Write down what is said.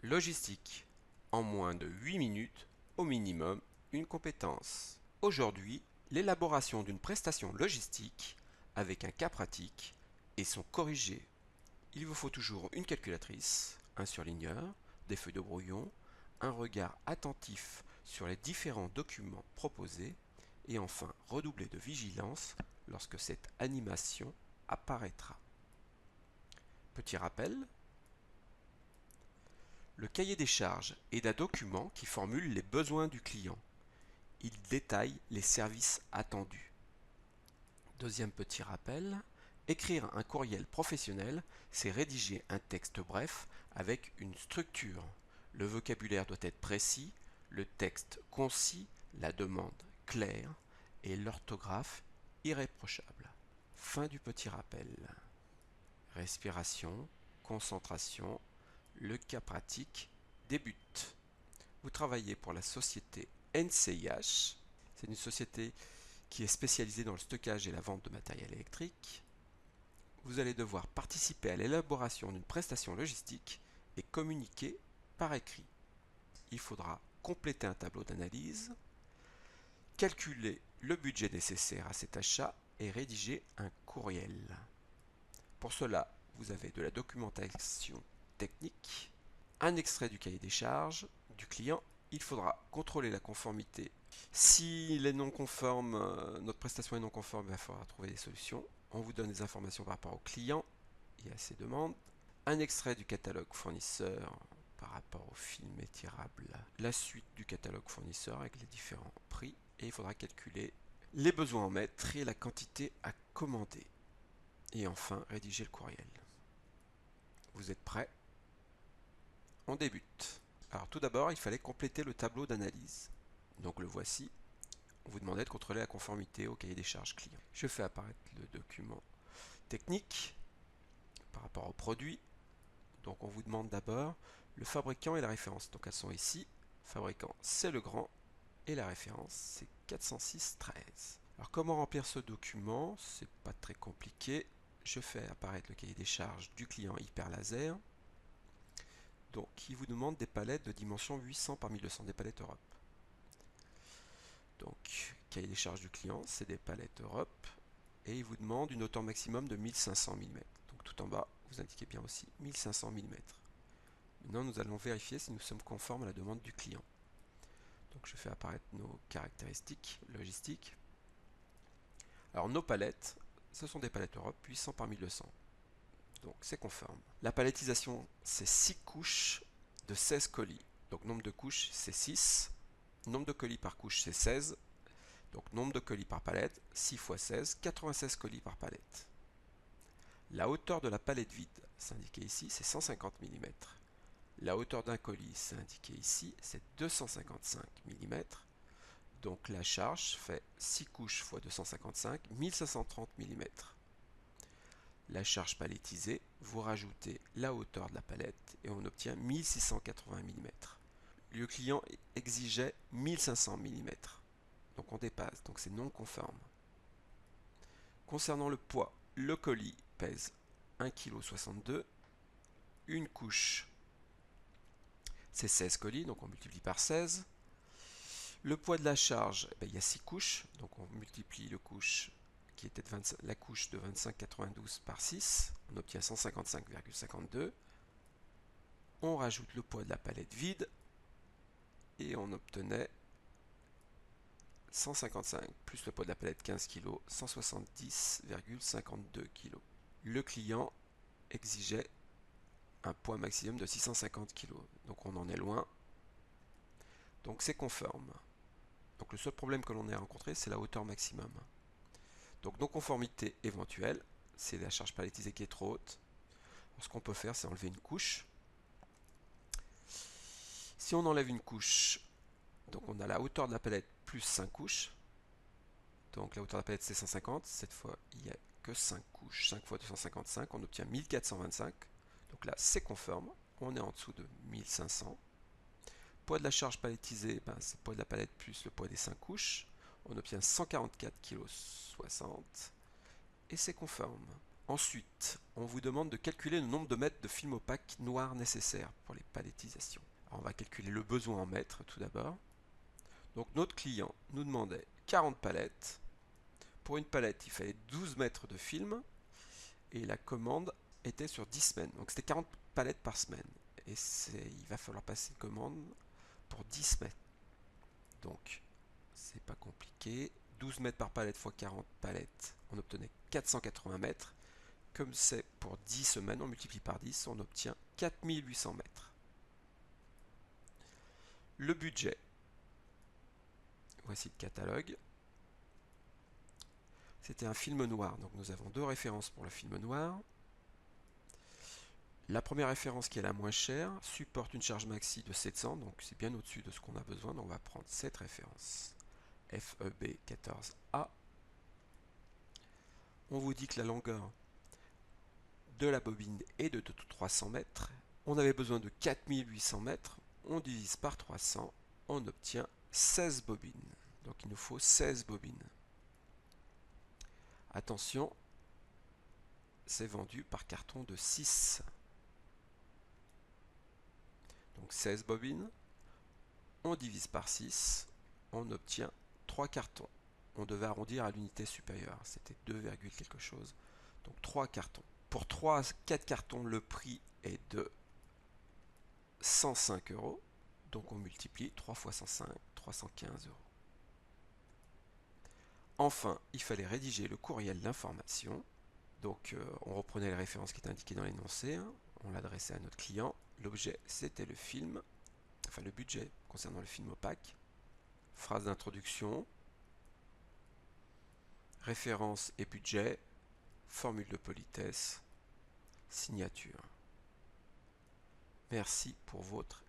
Logistique. En moins de 8 minutes, au minimum, une compétence. Aujourd'hui, l'élaboration d'une prestation logistique avec un cas pratique et son corrigé. Il vous faut toujours une calculatrice, un surligneur, des feuilles de brouillon, un regard attentif sur les différents documents proposés et enfin redoubler de vigilance lorsque cette animation apparaîtra. Petit rappel, le cahier des charges est un document qui formule les besoins du client. Il détaille les services attendus. Deuxième petit rappel, écrire un courriel professionnel, c'est rédiger un texte bref avec une structure. Le vocabulaire doit être précis, le texte concis, la demande claire et l'orthographe irréprochable. Fin du petit rappel. Respiration, concentration, le cas pratique débute. Vous travaillez pour la société NCIH. C'est une société qui est spécialisée dans le stockage et la vente de matériel électrique. Vous allez devoir participer à l'élaboration d'une prestation logistique et communiquer par écrit. Il faudra compléter un tableau d'analyse, calculer le budget nécessaire à cet achat et rédiger un courriel. Pour cela, vous avez de la documentation technique, un extrait du cahier des charges du client. Il faudra contrôler la conformité. S'il est non conforme, notre prestation est non conforme, il faudra trouver des solutions. On vous donne des informations par rapport au client et à ses demandes. Un extrait du catalogue fournisseur par rapport au film étirable. La suite du catalogue fournisseur avec les différents prix. Et il faudra calculer les besoins en mètres et la quantité à commander. Et enfin, rédiger le courriel. Vous êtes prêts? On débute. Alors tout d'abord, il fallait compléter le tableau d'analyse. Donc le voici. On vous demandait de contrôler la conformité au cahier des charges client. Je fais apparaître le document technique par rapport au produit. Donc on vous demande d'abord le fabricant et la référence. Donc elles sont ici. Fabricant, c'est Legrand et la référence, c'est 406-13. Alors comment remplir ce document? C'est pas très compliqué. Je fais apparaître le cahier des charges du client Hyperlaser. Donc il vous demande des palettes de dimension 800 par 1200, des palettes Europe. Donc cahier des charges du client, c'est des palettes Europe. Et il vous demande une hauteur maximum de 1500 mm. Donc tout en bas, vous indiquez bien aussi 1500 mm. Maintenant, nous allons vérifier si nous sommes conformes à la demande du client. Donc je fais apparaître nos caractéristiques logistiques. Alors nos palettes, ce sont des palettes Europe 800 par 1200. Donc c'est conforme. La palettisation, c'est 6 couches de 16 colis. Donc nombre de couches, c'est 6. Nombre de colis par couche, c'est 16. Donc nombre de colis par palette, 6 x 16, 96 colis par palette. La hauteur de la palette vide, c'est indiqué ici, c'est 150 mm. La hauteur d'un colis, c'est indiqué ici, c'est 255 mm. Donc la charge fait 6 couches x 255, 1530 mm. La charge palettisée, vous rajoutez la hauteur de la palette et on obtient 1680 mm. Le client exigeait 1500 mm. Donc on dépasse, donc c'est non conforme. Concernant le poids, le colis pèse 1,62 kg. Une couche, c'est 16 colis, donc on multiplie par 16. Le poids de la charge, il y a 6 couches, donc on multiplie le couche qui était la couche de 25,92 par 6, on obtient 155,52. On rajoute le poids de la palette vide et on obtenait 155 plus le poids de la palette 15 kg, 170,52 kg. Le client exigeait un poids maximum de 650 kg, donc on en est loin. Donc c'est conforme. Donc le seul problème que l'on ait rencontré, c'est la hauteur maximum. Donc non-conformité éventuelle, c'est la charge palettisée qui est trop haute. Alors, ce qu'on peut faire, c'est enlever une couche. Si on enlève une couche, donc on a la hauteur de la palette plus 5 couches. Donc la hauteur de la palette c'est 150, cette fois il n'y a que 5 couches, 5 fois 255, on obtient 1425. Donc là c'est conforme, on est en dessous de 1500. Poids de la charge palettisée, c'est le poids de la palette plus le poids des 5 couches. On obtient 144,60 kg et c'est conforme. Ensuite, on vous demande de calculer le nombre de mètres de film opaque noir nécessaire pour les palettisations. Alors, on va calculer le besoin en mètres tout d'abord. Donc notre client nous demandait 40 palettes. Pour une palette, il fallait 12 mètres de film et la commande était sur 10 semaines. Donc c'était 40 palettes par semaine. Et il va falloir passer une commande pour 10 semaines. Donc c'est pas compliqué. 12 mètres par palette x 40 palettes, on obtenait 480 mètres. Comme c'est pour 10 semaines, on multiplie par 10, on obtient 4800 mètres. Le budget. Voici le catalogue. C'était un film noir, donc nous avons deux références pour le film noir. La première référence, qui est la moins chère, supporte une charge maxi de 700, donc c'est bien au-dessus de ce qu'on a besoin, donc on va prendre cette référence, FEB 14A. On vous dit que la longueur de la bobine est de 300 mètres. On avait besoin de 4800 mètres, on divise par 300, on obtient 16 bobines. Donc il nous faut 16 bobines. Attention, c'est vendu par carton de 6. Donc 16 bobines, on divise par 6, on obtient 3 cartons. On devait arrondir à l'unité supérieure, c'était 2, quelque chose. Donc 3 cartons. Pour 4 cartons, le prix est de 105 €. Donc on multiplie 3 fois 105, 315 €. Enfin, il fallait rédiger le courriel d'information. Donc on reprenait les références qui étaient indiquées dans l'énoncé, hein. On l'adressait à notre client. L'objet, c'était le film, enfin le budget concernant le film opaque. Phrase d'introduction, référence et budget, formule de politesse, signature. Merci pour votre